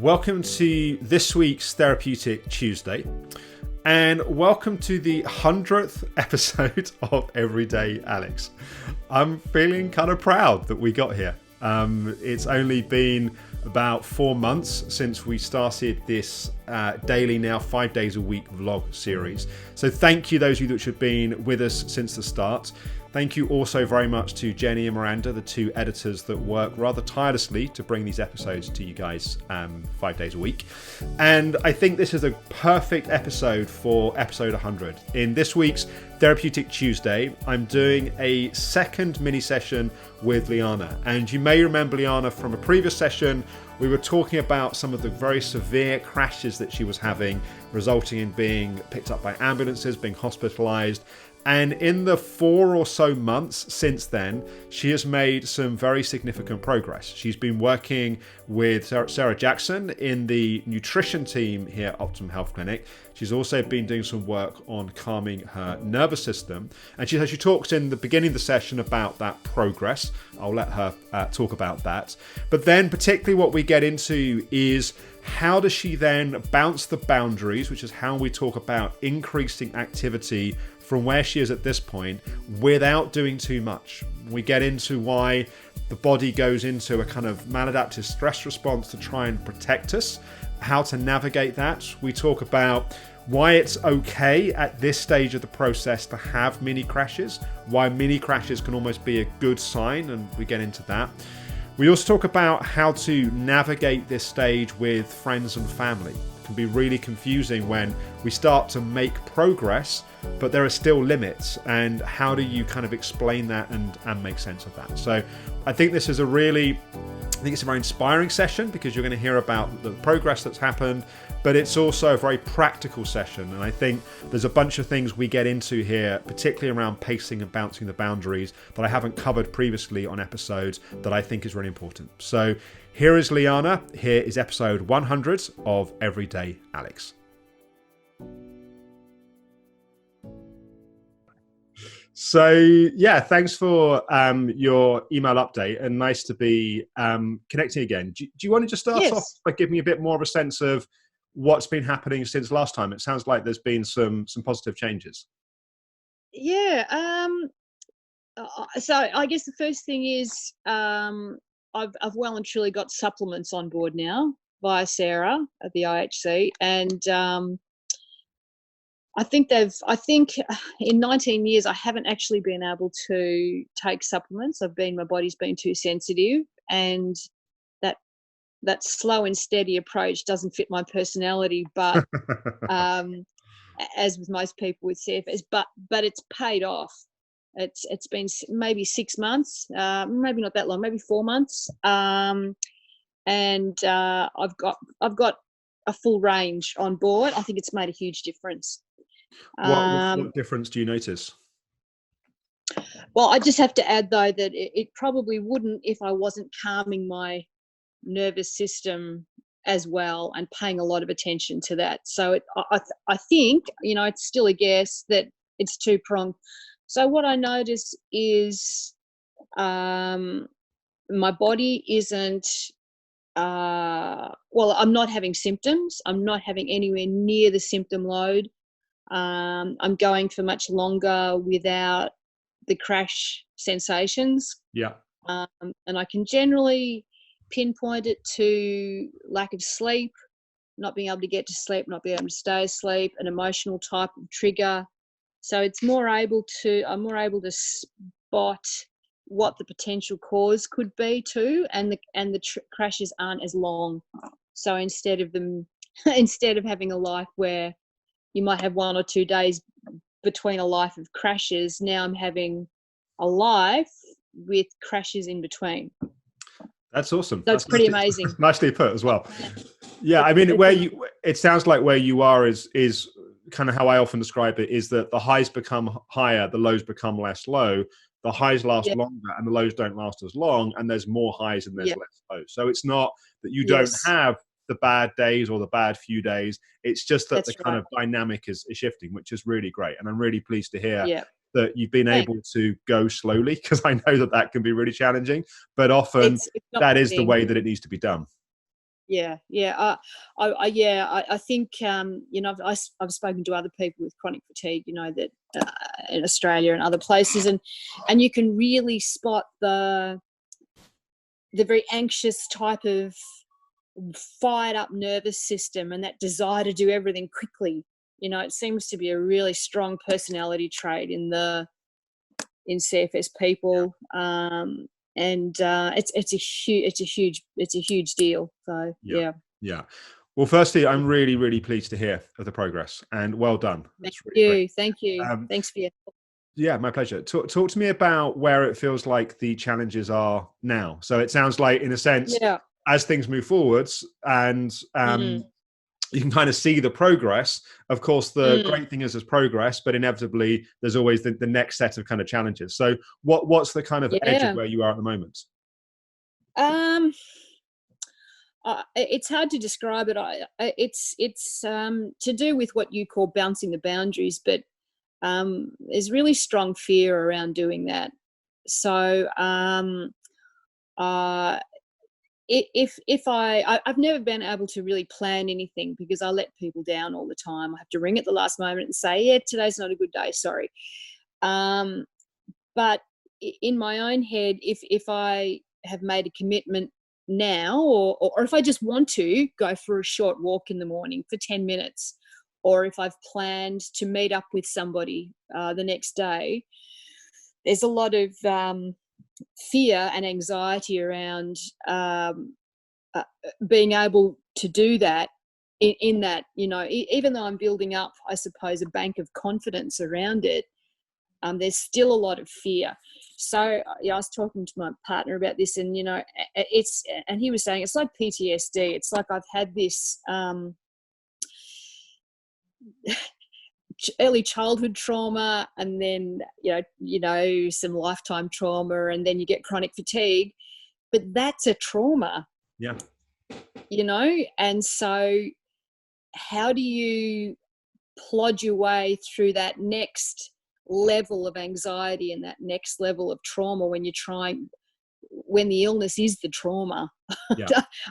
Welcome to this week's Therapeutic Tuesday, and welcome to the 100th episode of Everyday Alex. I'm feeling kind of proud that we got here. It's only been about 4 months since we started this daily, now 5 days a week vlog series. So thank you, those of you that have been with us since the start. Thank you also very much to Jenny and Miranda, the two editors that work rather tirelessly to bring these episodes to you guys 5 days a week. And I think this is a perfect episode for episode 100. In this week's Therapeutic Tuesday, I'm doing a second mini session with Liana. And you may remember Liana from a previous session. We were talking about some of the very severe crashes that she was having, resulting in being picked up by ambulances, being hospitalized. And in the 4 or so months since then, she has made some very significant progress. She's been working with Sarah Jackson in the nutrition team here at Optimum Health Clinic. She's also been doing some work on calming her nervous system. And she talks in the beginning of the session about that progress. I'll let her talk about that. But then particularly what we get into is how does she then bounce the boundaries, which is how we talk about increasing activity from where she is at this point without doing too much. We get into why the body goes into a kind of maladaptive stress response to try and protect us, how to navigate that. We talk about why it's okay at this stage of the process to have mini crashes, why mini crashes can almost be a good sign, and we get into that. We also talk about how to navigate this stage with friends and family. It can be really confusing when we start to make progress, but there are still limits, and how do you kind of explain that and make sense of that? So I think this is I think it's a very inspiring session because you're going to hear about the progress that's happened, but it's also a very practical session. And I think there's a bunch of things we get into here, particularly around pacing and bouncing the boundaries, that I haven't covered previously on episodes that I think is really important. So here is Liana. Here is episode 100 of Everyday Alex. So yeah, thanks for your email update, and nice to be connecting again. Do you want to just start off by giving me a bit more of a sense of what's been happening since last time? It sounds like there's been some positive changes. Yeah. So I guess the first thing is I've well and truly got supplements on board now via Sarah at the IHC, and I think in 19 years I haven't actually been able to take supplements. My body's been too sensitive, and that slow and steady approach doesn't fit my personality. But as with most people with CFS, but it's paid off. It's been maybe 6 months, maybe not that long, maybe 4 months, and I've got a full range on board. I think it's made a huge difference. What difference do you notice? Well, I just have to add, though, that it probably wouldn't if I wasn't calming my nervous system as well and paying a lot of attention to that. So I think, it's still a guess that it's two-pronged. So what I notice is my body isn't, I'm not having symptoms. I'm not having anywhere near the symptom load. I'm going for much longer without the crash sensations. Yeah. And I can generally pinpoint it to lack of sleep, not being able to get to sleep, not being able to stay asleep, an emotional type of trigger. So I'm more able to spot what the potential cause could be too, and the crashes aren't as long. So instead of having a life where you might have 1 or 2 days between a life of crashes, now I'm having a life with crashes in between. That's awesome. That's pretty amazing. Nicely put as well. Yeah, I mean, it sounds like where you are is kind of how I often describe it, is that the highs become higher, the lows become less low. The highs last longer and the lows don't last as long, and there's more highs and there's less lows. So it's not that you don't have the bad days or the bad few days. It's just that the kind of dynamic is shifting, which is really great. And I'm really pleased to hear that you've been able to go slowly, because I know that can be really challenging, but often that is the way that it needs to be done. I think I've spoken to other people with chronic fatigue, that in Australia and other places, and you can really spot the very anxious type of fired up nervous system and that desire to do everything quickly. It seems to be a really strong personality trait in CFS people. And it's a huge deal. So yeah. Well, firstly, I'm really, really pleased to hear of the progress, and well done. Thank you. Thanks for your help. Yeah, my pleasure. Talk to me about where it feels like the challenges are now. So it sounds like, in a sense, as things move forwards, and you can kind of see the progress. Of course, the great thing is there's progress, but inevitably there's always the next set of kind of challenges. So what's the kind of edge of where you are at the moment? It's hard to describe it. It's to do with what you call bouncing the boundaries, but there's really strong fear around doing that. So if I've never been able to really plan anything because I let people down all the time. I have to ring at the last moment and say, yeah, today's not a good day, sorry. But in my own head, if I have made a commitment now, or if I just want to go for a short walk in the morning for 10 minutes, or if I've planned to meet up with somebody the next day, there's a lot of fear and anxiety around being able to do that in that, even though I'm building up, I suppose, a bank of confidence around it, there's still a lot of fear. So I was talking to my partner about this, and and he was saying it's like PTSD. It's like I've had this early childhood trauma, and then some lifetime trauma, and then you get chronic fatigue. But that's a trauma. Yeah. And so how do you plod your way through that next level of anxiety and that next level of trauma when the illness is the trauma? I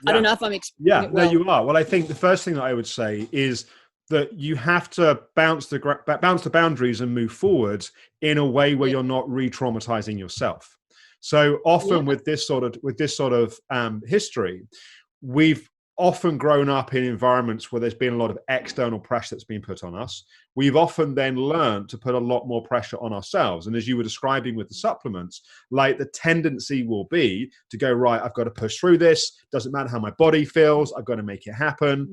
don't know if I'm explaining it well. No, you are. Well, I think the first thing that I would say is that you have to bounce the boundaries and move forward in a way where you're not re-traumatizing yourself. So often with this sort of history, we've often grown up in environments where there's been a lot of external pressure that's been put on us. We've often then learned to put a lot more pressure on ourselves. And as you were describing with the supplements, like the tendency will be to go, right, I've got to push through this. Doesn't matter how my body feels. I've got to make it happen.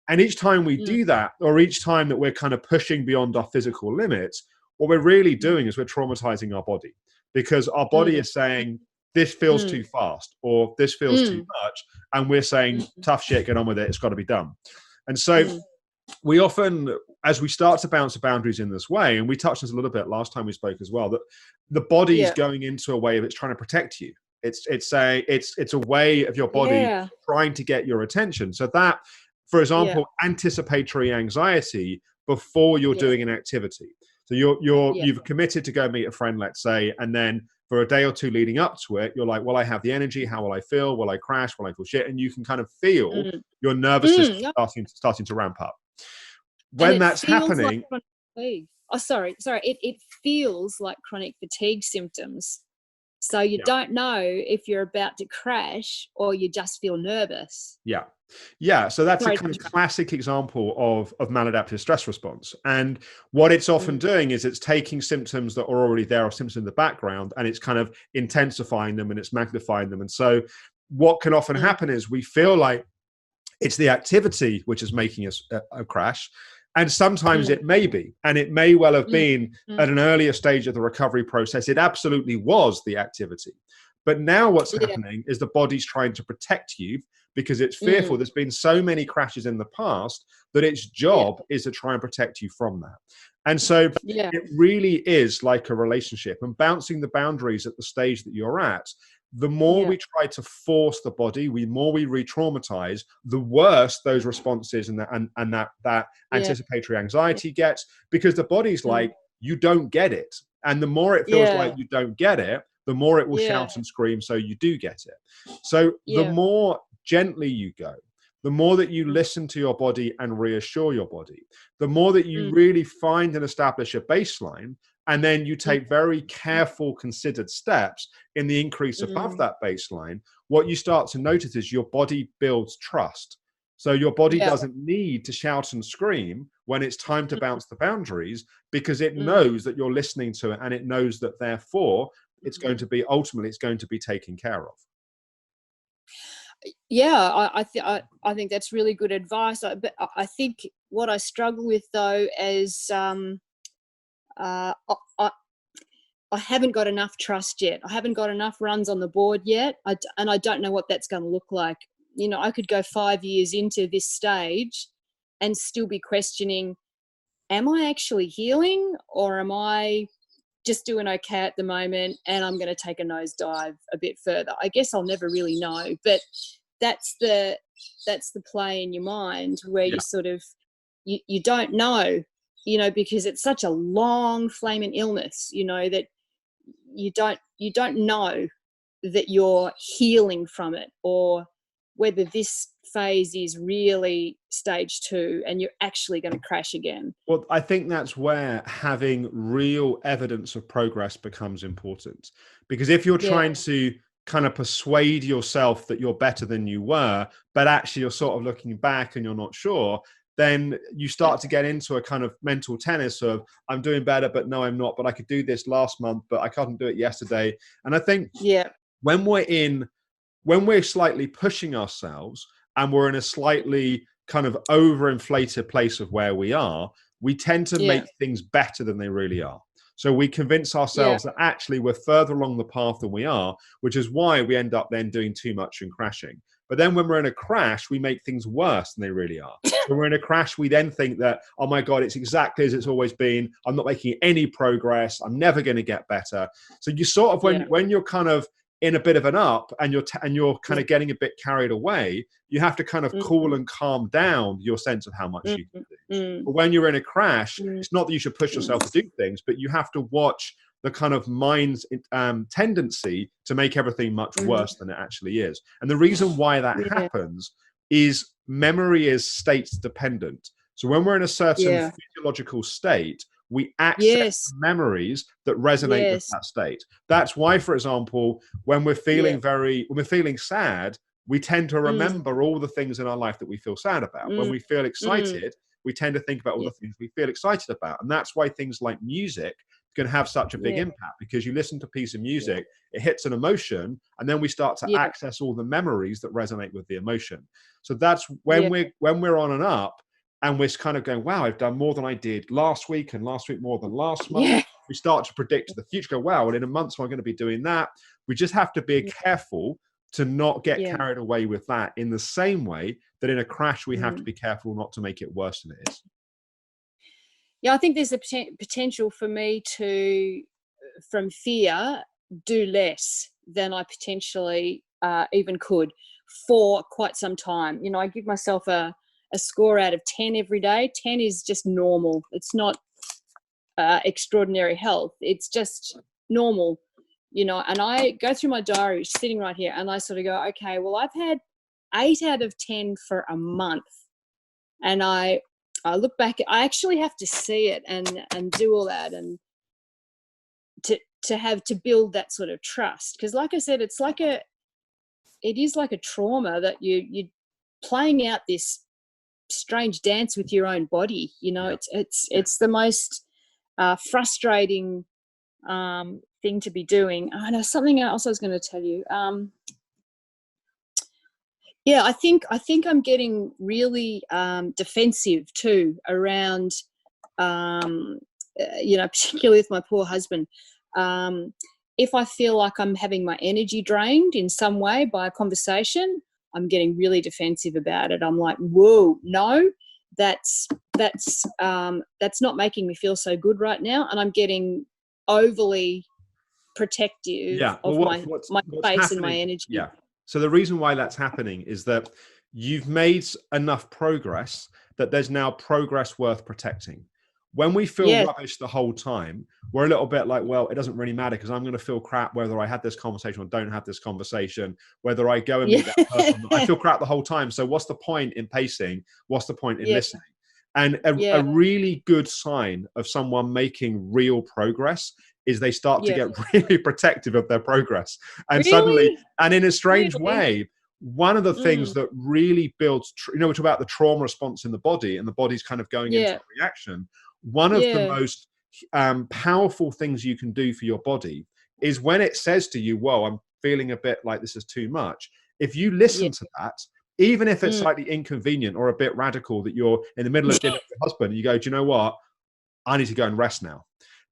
And each time we do that, or each time that we're kind of pushing beyond our physical limits, what we're really doing is we're traumatizing our body, because our body is saying, this feels too fast, or this feels too much. And we're saying, tough shit, get on with it. It's got to be done. And so we often, as we start to bounce the boundaries in this way, and we touched on this a little bit last time we spoke as well, that the body is going into a way of it's trying to protect you. It's a way of your body trying to get your attention. So that, for example, anticipatory anxiety before you're doing an activity. So you've committed to go meet a friend, let's say, and then for a day or two leading up to it, you're like, well, I have the energy. How will I feel? Will I crash? Will I feel shit? And you can kind of feel your nervous system starting to ramp up. When that's happening. Like it feels like chronic fatigue symptoms. So you don't know if you're about to crash or you just feel nervous. Yeah. So that's a kind of classic example of maladaptive stress response. And what it's often doing is it's taking symptoms that are already there, or symptoms in the background, and it's kind of intensifying them and it's magnifying them. And so what can often happen is we feel like it's the activity which is making us a crash. And sometimes it may be, and it may well have been at an earlier stage of the recovery process. It absolutely was the activity. But now what's happening is the body's trying to protect you because it's fearful. There's been so many crashes in the past that its job is to try and protect you from that. And so it really is like a relationship, and bouncing the boundaries at the stage that you're at. The more we try to force the body, the more we re-traumatize, the worse those responses and that anticipatory anxiety gets, because the body's like, you don't get it. And the more it feels like you don't get it, the more it will shout and scream so you do get it. So the more gently you go, the more that you listen to your body and reassure your body, the more that you really find and establish a baseline, and then you take very careful, considered steps in the increase above that baseline, what you start to notice is your body builds trust. So your body doesn't need to shout and scream when it's time to bounce the boundaries, because it knows that you're listening to it, and it knows that therefore it's going to be, ultimately, it's going to be taken care of. Yeah, I think that's really good advice. But I think what I struggle with, though, is I haven't got enough trust yet. I haven't got enough runs on the board yet, and I don't know what that's going to look like. You know, I could go 5 years into this stage and still be questioning, am I actually healing, or am I just doing okay at the moment and I'm going to take a nosedive a bit further? I guess I'll never really know, but that's the play in your mind where you sort of, you don't know, you know, because it's such a long flaming illness, you know, that you don't know that you're healing from it, or whether this phase is really stage 2 and you're actually going to crash again. Well, I think that's where having real evidence of progress becomes important. Because if you're trying to kind of persuade yourself that you're better than you were, but actually you're sort of looking back and you're not sure, then you start to get into a kind of mental tennis of, I'm doing better, but no, I'm not, but I could do this last month, but I couldn't do it yesterday. And I think when we're slightly pushing ourselves and we're in a slightly kind of overinflated place of where we are, we tend to make things better than they really are. So we convince ourselves that actually we're further along the path than we are, which is why we end up then doing too much and crashing. But then when we're in a crash, we make things worse than they really are. When we're in a crash, we then think that, oh my God, it's exactly as it's always been. I'm not making any progress. I'm never going to get better. So you sort of, when you're kind of in a bit of an up and you're kind of getting a bit carried away, you have to kind of cool and calm down your sense of how much you can do. But when you're in a crash, it's not that you should push yourself to do things, but you have to watch the kind of mind's tendency to make everything much worse than it actually is. And the reason why that happens is memory is state dependent. So when we're in a certain physiological state, we access memories that resonate with that state. That's why, for example, when we're feeling when we're feeling sad, we tend to remember all the things in our life that we feel sad about. When we feel excited, we tend to think about all the things we feel excited about. And that's why things like music can have such a big impact, because you listen to a piece of music, it hits an emotion, and then we start to access all the memories that resonate with the emotion. So that's when we're on and up, and we're kind of going, wow, I've done more than I did last week, and last week more than last month. We start to predict the future, go, wow, well, in a month, I'm going to be doing that. We just have to be careful to not get carried away with that, in the same way that in a crash, we have to be careful not to make it worse than it is. Yeah, I think there's a potential for me to, from fear, do less than I potentially even could for quite some time. You know, I give myself a score out of 10 every day. 10 is just normal. It's not extraordinary health. It's just normal, you know. And I go through my diary, sitting right here, and I sort of go, okay, well, I've had 8 out of 10 for a month. And I look back, I actually have to see it and do all that, and to build that sort of trust. Because like I said, it is like a trauma that you're playing out this strange dance with your own body. You know, it's the most frustrating thing to be doing. I know something else I was going to tell you. I think I'm getting really defensive too around, you know, particularly with my poor husband. If I feel like I'm having my energy drained in some way by a conversation, I'm getting really defensive about it. I'm like, whoa, no, that's not making me feel so good right now, and I'm getting overly protective of my space and my energy. Yeah. So the reason why that's happening is that you've made enough progress that there's now progress worth protecting. When we feel Yes. rubbish the whole time, we're a little bit like, well, it doesn't really matter because I'm going to feel crap whether I had this conversation or don't have this conversation, whether I go and meet Yeah. that person. I feel crap the whole time. So what's the point in pacing? What's the point in Yeah. listening? And a Yeah. really good sign of someone making real progress is they start to Yeah. get really protective of their progress. And suddenly, Really? and in a strange Really? way, one of the things Mm. that really builds, we talk about the trauma response in the body and the body's kind of going into Yeah. a reaction. One of the Yeah. most powerful things you can do for your body is when it says to you, whoa, I'm feeling a bit like this is too much. If you Yeah. listen to that, even if it's Mm. slightly inconvenient or a bit radical, that you're in the middle of dinner with your husband, and you go, do you know what? I need to go and rest now.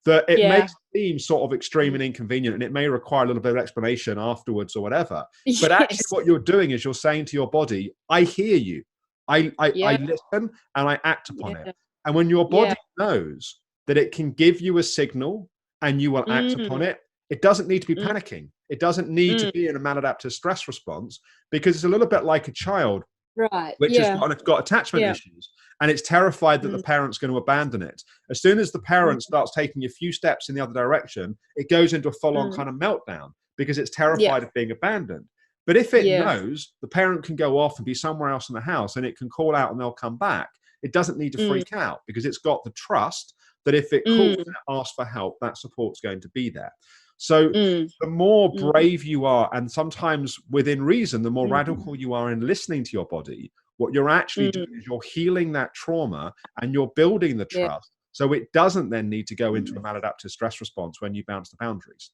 That it may Yeah. seem sort of extreme and inconvenient, and it may require a little bit of explanation afterwards or whatever. But actually, Yes. what you're doing is you're saying to your body, I hear you. I Yeah. listen and I act upon it. Yeah. And when your Yeah. body knows that it can give you a signal and you will act upon Mm. it, it doesn't need to be Mm. panicking. It doesn't need to Mm. be in a maladaptive stress response, because it's a little bit like a child Right. which has Yeah. got attachment Yeah. issues, and it's terrified that the Mm. parent's going to abandon it. As soon as the Mm. parent starts taking a few steps in the other direction, it goes into a full-on Mm. kind of meltdown because it's Yeah. terrified of being abandoned. But if it Yeah. knows the parent can go off and be somewhere else in the house and it can call out and they'll come back, it doesn't need to Mm. freak out because it's got the trust that if it calls Mm. and asks for help, that support's going to be there. So Mm. the more Mm. brave you are, and sometimes within reason, the more Mm. radical you are in listening to your body, what you're actually doing Mm. is you're healing that trauma and you're building the Yeah. trust. So it doesn't then need to go into a Mm. maladaptive stress response when you bounce the boundaries.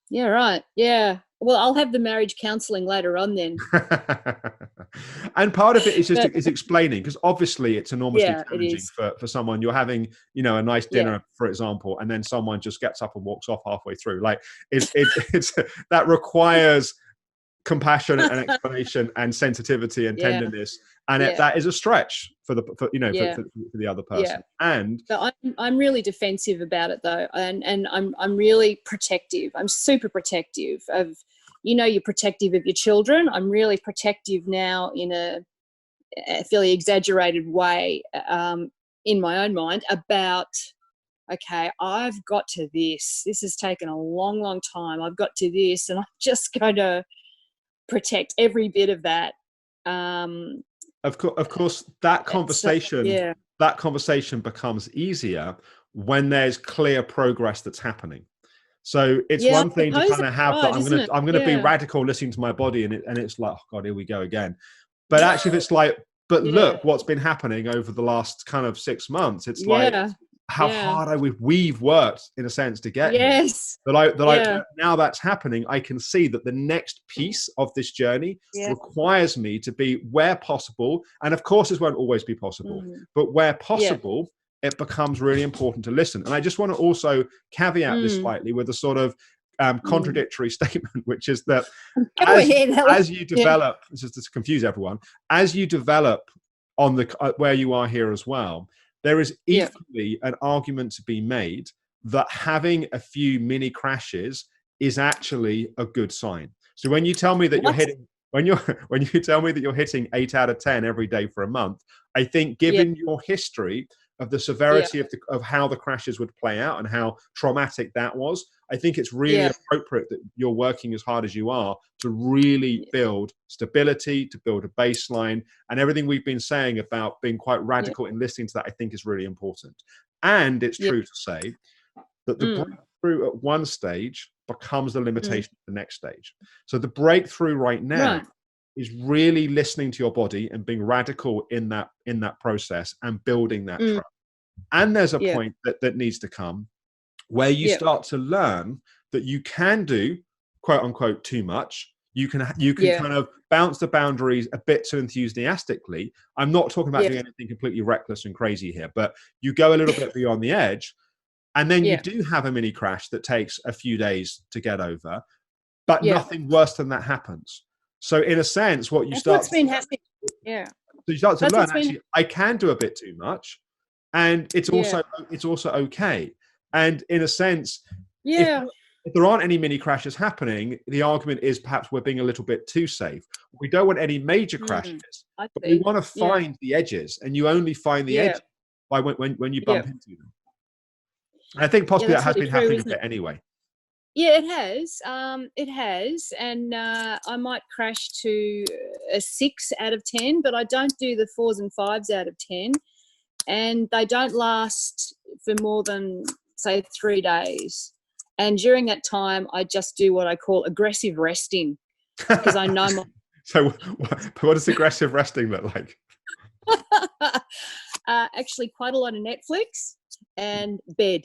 Yeah. Right. Yeah. Well, I'll have the marriage counselling later on then. And part of it is just But is explaining, because obviously it's enormously yeah, it challenging is. for someone. You're having, a nice Yeah. dinner, for example, and then someone just gets up and walks off halfway through. Like it's that requires compassion and explanation and sensitivity and Yeah. tenderness, and Yeah. that is a stretch for the Yeah. for the other Yeah. person. And But I'm really defensive about it though, and I'm really protective. I'm super protective of, you're protective of your children. I'm really protective now in a fairly exaggerated way, in my own mind, about, okay, I've got to this. This has taken a long, long time. I've got to this, and I'm just going to protect every bit of that. of course, that So, conversation yeah. that conversation becomes easier when there's clear progress that's happening. So it's Yeah, one I thing to suppose kind of that's have that right, isn't it? I'm gonna be Yeah. radical listening to my body, and it's like, oh God, here we go again. But actually, if it's like, but Yeah. look what's been happening over the last kind of 6 months, it's like Yeah. how Yeah. hard we've worked in a sense to get here. Yes. That Yeah. now that's happening, I can see that the next piece of this journey Yeah. requires me to be, where possible, and of course this won't always be possible, Mm. but where Yeah. possible, it becomes really important to listen. And I just want to also caveat this Mm. slightly with a sort of Mm. contradictory statement, which is that Go ahead, Alex. as you Yeah. develop, this is to confuse everyone, as you develop on the where you are here as well, there is Yeah. equally an argument to be made that having a few mini crashes is actually a good sign. So when you tell me that you're What? hitting, when you tell me that you're hitting 8 out of 10 every day for a month, I think Yeah. given your history of the Yeah. severity of how the crashes would play out and how traumatic that was, I think it's really Yeah. appropriate that you're working as hard as you are to really Yeah. build stability, to build a baseline, and everything we've been saying about being quite Yeah. radical in listening to that, I think is really important. And it's Yeah. true to say that the Mm. breakthrough at one stage becomes the Mm. limitation at the next stage. So the breakthrough right now Right. is really listening to your body and being radical in that process and building that Mm. trust. And there's a Yeah. point that needs to come where you Yeah. start to learn that you can do, quote unquote, too much. You can Yeah. kind of bounce the boundaries a bit too enthusiastically. I'm not talking about Yeah. doing anything completely reckless and crazy here, but you go a little bit beyond the edge, and then you Yeah. do have a mini crash that takes a few days to get over, but Yeah. nothing worse than that happens. So in a sense, what you That's start what's been happening. Yeah. so you start to That's learn, what's been. actually, I can do a bit too much, and it's Yeah. also okay. And in a sense, if Yeah. if there aren't any mini crashes happening, the argument is perhaps we're being a little bit too safe. We don't want any major crashes, I but we see. want to Yeah. find the edges, and you only find the Yeah. edges by when you Yeah. bump into them. And I think Yeah, possibly that that's has really been true, happening a isn't it? bit anyway. Yeah, it has. It has, and I might crash to a 6 out of 10, but I don't do the 4s and 5s out of 10, and they don't last for more than, say, 3 days. And during that time, I just do what I call aggressive resting, because I know my So what does aggressive resting look like? actually quite a lot of Netflix and bed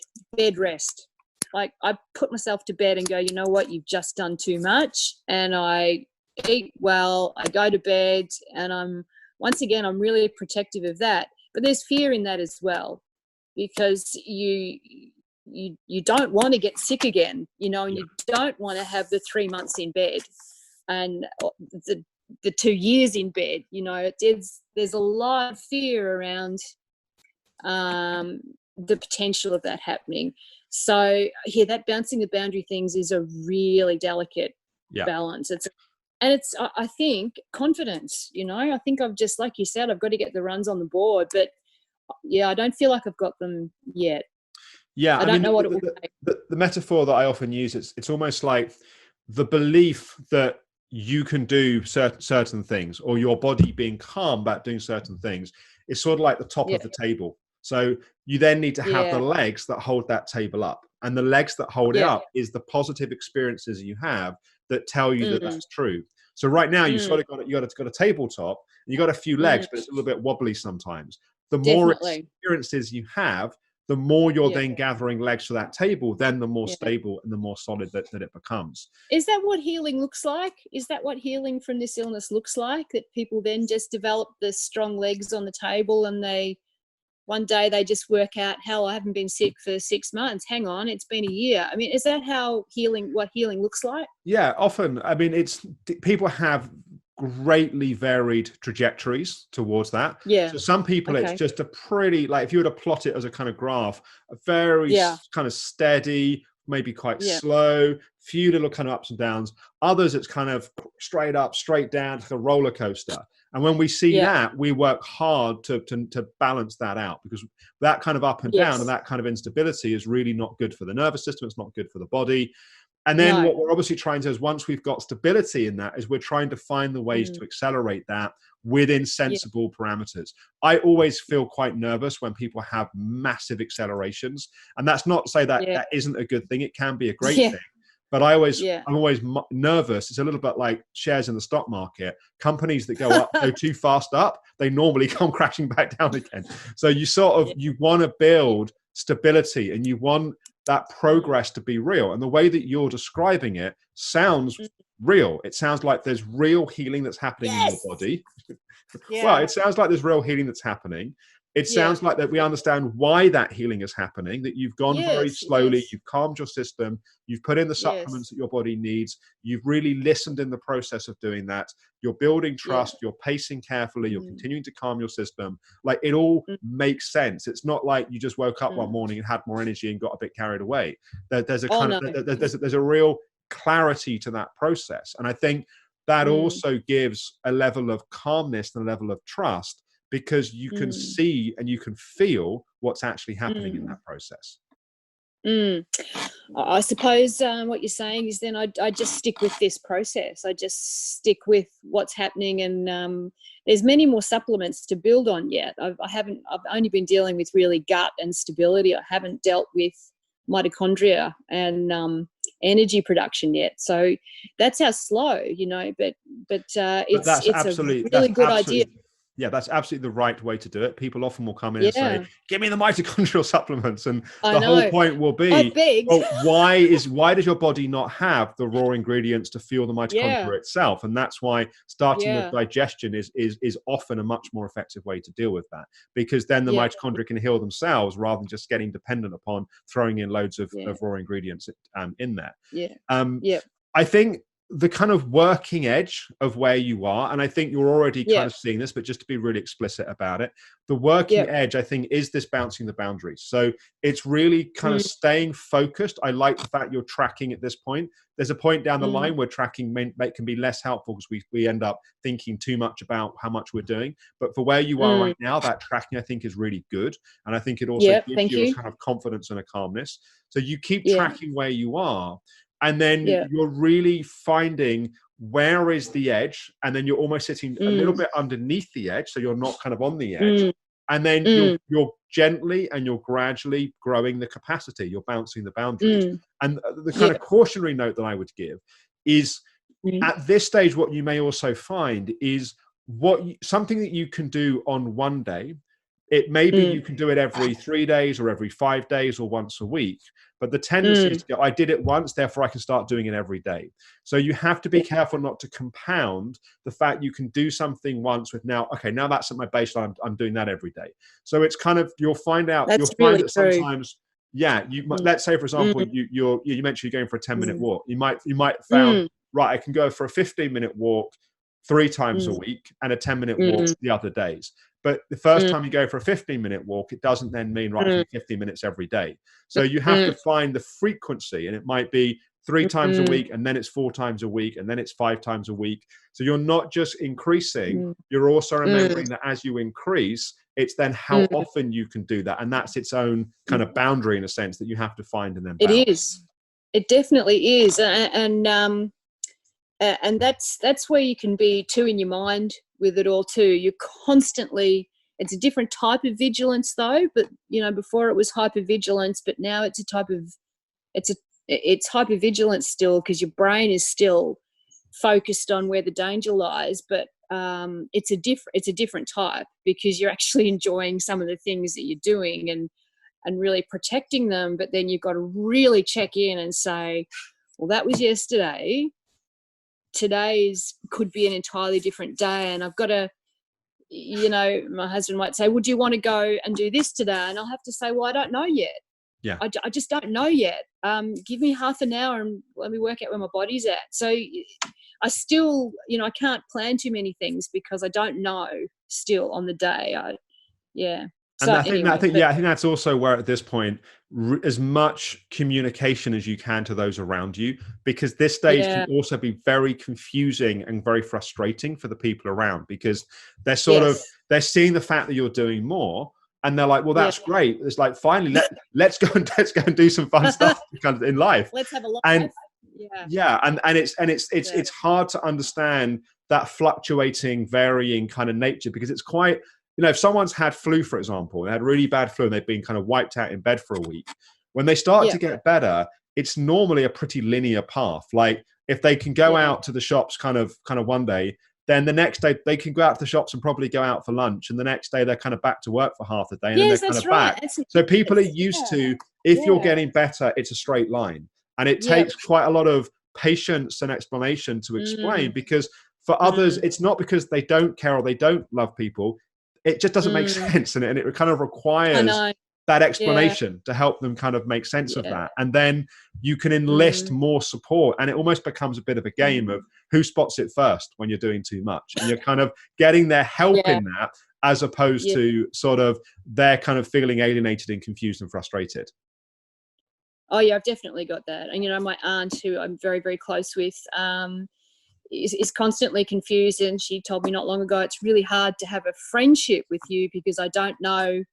rest. Like, I put myself to bed and go, you know what, you've just done too much. And I eat well, I go to bed, and I'm really protective of that. But there's fear in that as well, because you don't want to get sick again, and Yeah. you don't want to have the 3 months in bed and the 2 years in bed. There's a lot of fear around the potential of that happening. So yeah, that bouncing the boundary things is a really delicate Yeah. balance. It's I think confidence. I think I've just, like you said, I've got to get the runs on the board, but yeah, I don't feel like I've got them yet. Yeah, I don't know what it will take. the metaphor that I often use, it's almost like the belief that you can do certain things, or your body being calm about doing certain things, is sort of like the top Yeah, of the table. So you then need to have the yeah, legs that hold that table up, and the legs that hold it yeah. up is the positive experiences you have that tell you that Mm, that's true. So right now you've mm, sort of got a tabletop, and you got a few legs, mm, but it's a little bit wobbly sometimes. The more definitely. experiences you have, the more you're Yeah, then gathering legs for that table, then the more yeah. stable and the more solid that it becomes. Is that what healing looks like? Is that what healing from this illness looks like? That people then just develop the strong legs on the table, and one day they just work out, hell, I haven't been sick for 6 months. Hang on, it's been a year. I mean, is that what healing looks like? Yeah, often. I mean, people have greatly varied trajectories towards that. Yeah. So some people, it's Okay. just a pretty, like if you were to plot it as a kind of graph, a very Yeah. kind of steady, maybe quite Yeah. slow, few little kind of ups and downs. Others, it's kind of straight up, straight down, like a roller coaster. And when we see Yeah. that, we work hard to balance that out, because that kind of up and down and Yes. that kind of instability is really not good for the nervous system. It's not good for the body. And then No. what we're obviously trying to, is once we've got stability in that, is we're trying to find the ways Mm. to accelerate that within Yeah. sensible parameters. I always feel quite nervous when people have massive accelerations. And that's not to say that Yeah. that isn't a good thing. It can be a great Yeah. thing. But Yeah. I'm always nervous. It's a little bit like shares in the stock market. Companies that go too fast up, they normally come crashing back down again. So Yeah. you want to build stability, and you want that progress to be real. And the way that you're describing it sounds Mm. real. It sounds like there's real healing that's happening in your Yes. body. Well, Yeah. it sounds like there's real healing that's happening. It Yeah. sounds like that we understand why that healing is happening, that you've gone very Yes. slowly, Yes. you've calmed your system, you've put in the Yes. supplements that your body needs, you've really listened in the process of doing that, you're building Yeah. trust, you're pacing carefully, you're Mm. continuing to calm your system. Like, it all Mm. makes sense. It's not like you just woke up one Mm. morning and had more energy and got a bit carried away. There's a Oh kind no. of there's a real clarity to that process. And I think that Mm. also gives a level of calmness and a level of trust, because you can Mm. see and you can feel what's actually happening in Mm. that process. Mm. I suppose what you're saying is then I just stick with this process. I just stick with what's happening, and there's many more supplements to build on yet. I've only been dealing with really gut and stability. I haven't dealt with mitochondria and energy production yet. So that's how slow, But it's a really good idea. yeah, that's absolutely the right way to do it. People often will come in and say, Yeah, give me the mitochondrial supplements, and I the whole know. point will I be, begged. well, why does your body not have the raw ingredients to fuel the Yeah, mitochondria itself? And that's why starting with yeah, digestion is often a much more effective way to deal with that, because then the yeah, mitochondria can heal themselves, rather than just getting dependent upon throwing in loads of yeah, raw ingredients in there. yeah, um, yeah. I think the kind of working edge of where you are, and I think you're already kind Yep. of seeing this, but just to be really explicit about it, the working Yep. edge, I think, is this bouncing the boundaries. So it's really kind of Mm. staying focused. I like the fact you're tracking at this point. There's a point down the Mm. line where tracking can be less helpful because we end up thinking too much about how much we're doing. But for where you are Mm. right now, that tracking, I think, is really good. And I think it also Yep. gives Thank you a you. kind of confidence and a calmness. So you keep Yeah. tracking where you are, and then Yeah. you're really finding where is the edge, and then you're almost sitting a little Mm. bit underneath the edge, so you're not kind of on the edge. Mm. And then Mm. you're gently and you're gradually growing the capacity. You're bouncing the boundaries. Mm. And the kind Yeah. of cautionary note that I would give is, Mm. at this stage, what you may also find is something that you can do on one day. It may be you Mm. can do it every 3 days or every 5 days or once a week, but the tendency is Mm. to go, I did it once, therefore I can start doing it every day. So you have to be Yeah. careful not to compound the fact you can do something once with now that's at my baseline, I'm doing that every day. So it's kind of, you'll find That's that really true. sometimes, yeah, Mm. let's say, for example, Mm. you mentioned you're going for a 10-minute Mm. walk. You might found, Mm. right, I can go for a 15-minute walk 3 times a Mm. week and a 10-minute walk Mm. the other days. But the first Mm. time you go for a 15-minute walk, it doesn't then mean, right, I can Mm. do 15 minutes every day. So you have to Mm. find the frequency, and it might be 3 times a Mm. week, and then it's 4 times a week, and then it's 5 times a week. So you're not just increasing, Mm. you're also Mm. remembering that as you increase, it's then how Mm. often you can do that. And that's its own kind of boundary, in a sense, that you have to find and then It balance. is. It definitely is, and that's where you can be too in your mind with it all too. You're constantly. It's a different type of vigilance though, but before it was hypervigilance, but now it's a type of it's hypervigilance still, because your brain is still focused on where the danger lies, but it's a different type, because you're actually enjoying some of the things that you're doing and really protecting them. But then you've got to really check in and say, well, that was yesterday. Today's could be an entirely different day, and I've got to, my husband might say, would you want to go and do this today? And I'll have to say, well, I don't know yet. Yeah. I just don't know yet. Give me half an hour and let me work out where my body's at. So I still, I can't plan too many things because I don't know still on the day. Yeah. And So I think anyway, I think that's also where, at this point, as much communication as you can to those around you, because this stage yeah, can also be very confusing and very frustrating for the people around, because they're yes, they're seeing the fact that you're doing more, and they're like, well, yeah. that's great. It's like, finally, let's go and do some fun stuff kind of in life. Let's have a life. And Yeah, yeah, and yeah, it's hard to understand that fluctuating, varying kind of nature, because it's quite, if someone's had flu, for example, they had really bad flu and they've been kind of wiped out in bed for a week, when they start yeah, to get better, it's normally a pretty linear path. Like, if they can go yeah. out to the shops kind of one day, then the next day they can go out to the shops and probably go out for lunch, and the next day they're kind of back to work for half the day, and then they're Yes, kind that's of right. back. That's So people are yes, used yeah, to, if you're yeah, getting better, it's a straight line. And it yep. takes quite a lot of patience and explanation to explain, Mm, because for others, mm, it's not because they don't care or they don't love people. It just doesn't make mm. sense. And it kind of I requires know. that Yeah, explanation to help them kind of make sense of yeah. that. And then you can enlist Mm, more support. And it almost becomes a bit of a game of mm. who spots it first when you're doing too much. And you're kind of getting their help Yeah, in that, as opposed yeah. to sort of they're kind of feeling alienated and confused and frustrated. Oh yeah, I've definitely got that. And my aunt, who I'm very, very close with, is constantly confused. And she told me not long ago, it's really hard to have a friendship with you because I don't know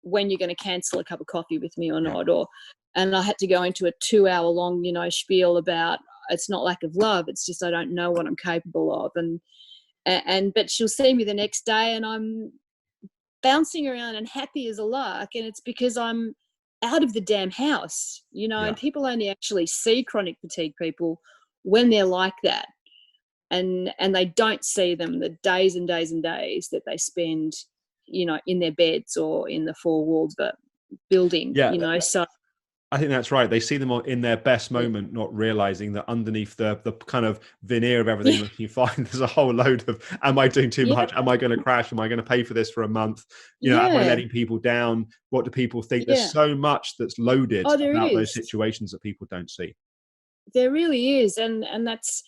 when you're going to cancel a cup of coffee with me or Yeah. not. And I had to go into a 2-hour long, spiel about, it's not lack of love. It's just, I don't know what I'm capable of. But she'll see me the next day and I'm bouncing around and happy as a lark. And it's because I'm out of the damn house, Yeah. and people only actually see chronic fatigue people when they're like that. And they don't see them the days and days and days that they spend, in their beds or in the four walls of a building, Yeah. so I think that's right. They see them in their best yeah, moment, not realizing that underneath the kind of veneer of everything yeah, that you find, there's a whole load of, am I doing too yeah, much? Am I going to crash? Am I going to pay for this for a month? Am I yeah, letting people down? What do people think? There's yeah. so much that's loaded Oh, there about those is. situations that people don't see. There really is, and that's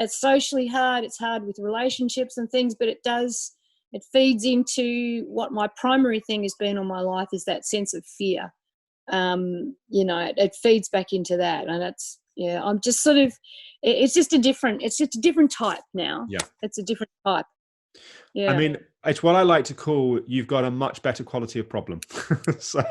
socially hard. It's hard with relationships and things, but it feeds into what my primary thing has been all my life, is that sense of fear. It feeds back into that, and that's, I'm just sort of, it's just a different type now. Yeah. It's a different type. Yeah. I mean, it's what I like to call, you've got a much better quality of problem. So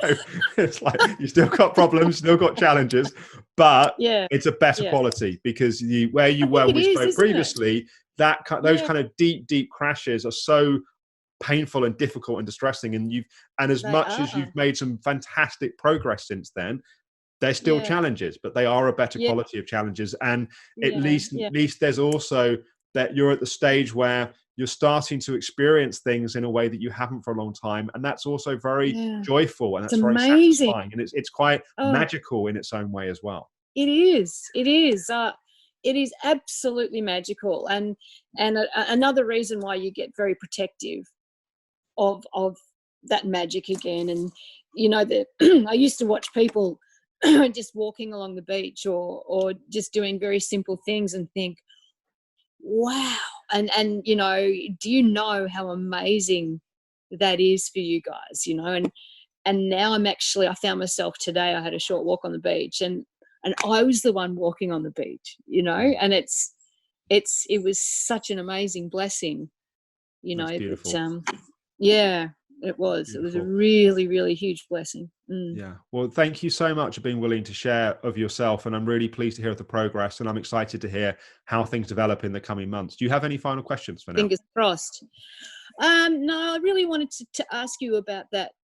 it's like, you still got problems, still got challenges, but it's a better quality, because where you were, we spoke previously, those kind of deep crashes are so painful and difficult and distressing. And as much as you've made some fantastic progress since then, there's still challenges, but they are a better quality of challenges. And at least there's also that you're at the stage where you're starting to experience things in a way that you haven't for a long time. And that's also very joyful, and that's very satisfying. And it's quite magical in its own way as well. It is. It is absolutely magical. And another reason why you get very protective of that magic again. And, I used to watch people just walking along the beach or just doing very simple things and think, wow. And do you know how amazing that is for you guys, and now I found myself today, I had a short walk on the beach, and I was the one walking on the beach, and it was such an amazing blessing, That's beautiful. It was. Beautiful. It was a really, really huge blessing. Yeah. Well, thank you so much for being willing to share of yourself. And I'm really pleased to hear of the progress. And I'm excited to hear how things develop in the coming months. Do you have any final questions for now? Fingers crossed. No, I really wanted to ask you about that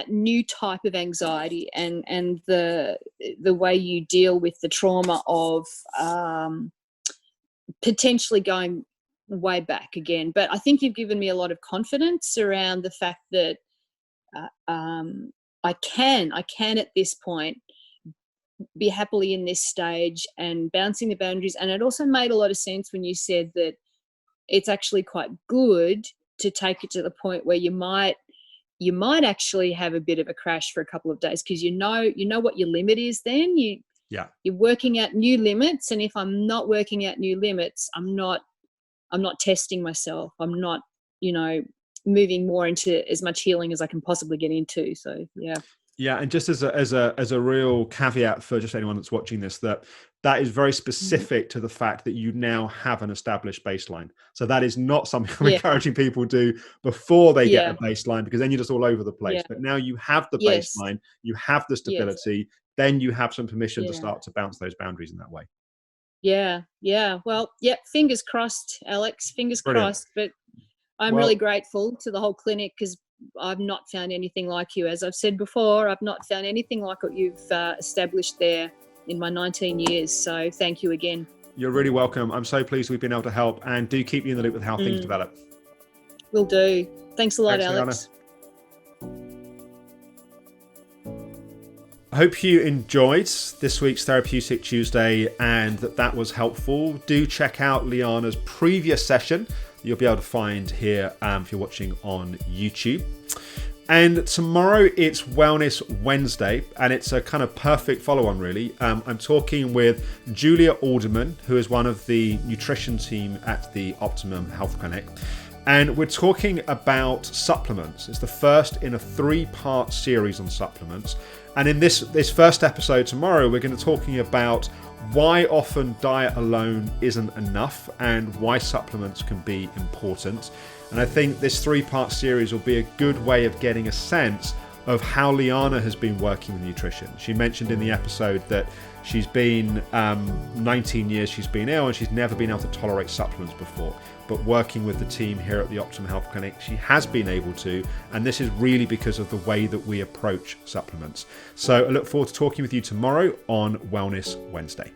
new type of anxiety and the way you deal with the trauma of potentially going way back again. But I think you've given me a lot of confidence around the fact that I can at this point be happily in this stage and bouncing the boundaries. And it also made a lot of sense when you said that it's actually quite good to take it to the point where you might actually have a bit of a crash for a couple of days, because you know what your limit is then. You're working out new limits, and if I'm not working out new limits, I'm not testing myself. I'm not, moving more into as much healing as I can possibly get into. So, yeah. Yeah. And just as a real caveat for just anyone that's watching this, that is very specific to the fact that you now have an established baseline. So that is not something I'm encouraging people to do before they get a baseline, because then you're just all over the place. But now you have the baseline, you have the stability, then you have some permission to start to bounce those boundaries in that way. Yeah. Well, fingers crossed, Alex, fingers crossed. But I'm really grateful to the whole clinic, because I've not found anything like you. As I've said before, I've not found anything like what you've established there in my 19 years. So thank you again. You're really welcome. I'm so pleased we've been able to help, and do keep me in the loop with how things develop. Will do. Thanks a lot, Alex. I hope you enjoyed this week's Therapeutic Tuesday and that was helpful. Do check out Liana's previous session. You'll be able to find here if you're watching on YouTube. And tomorrow it's Wellness Wednesday, and it's a kind of perfect follow-on, really. I'm talking with Julia Alderman, who is one of the nutrition team at the Optimum Health Clinic. And we're talking about supplements. It's the first in a 3-part series on supplements. And in this first episode tomorrow, we're going to be talking about why often diet alone isn't enough and why supplements can be important. And I think this 3-part series will be a good way of getting a sense of how Liana has been working with nutrition. She mentioned in the episode that she's been 19 years she's been ill and she's never been able to tolerate supplements before. But working with the team here at the Optimum Health Clinic, she has been able to, and this is really because of the way that we approach supplements. So I look forward to talking with you tomorrow on Wellness Wednesday.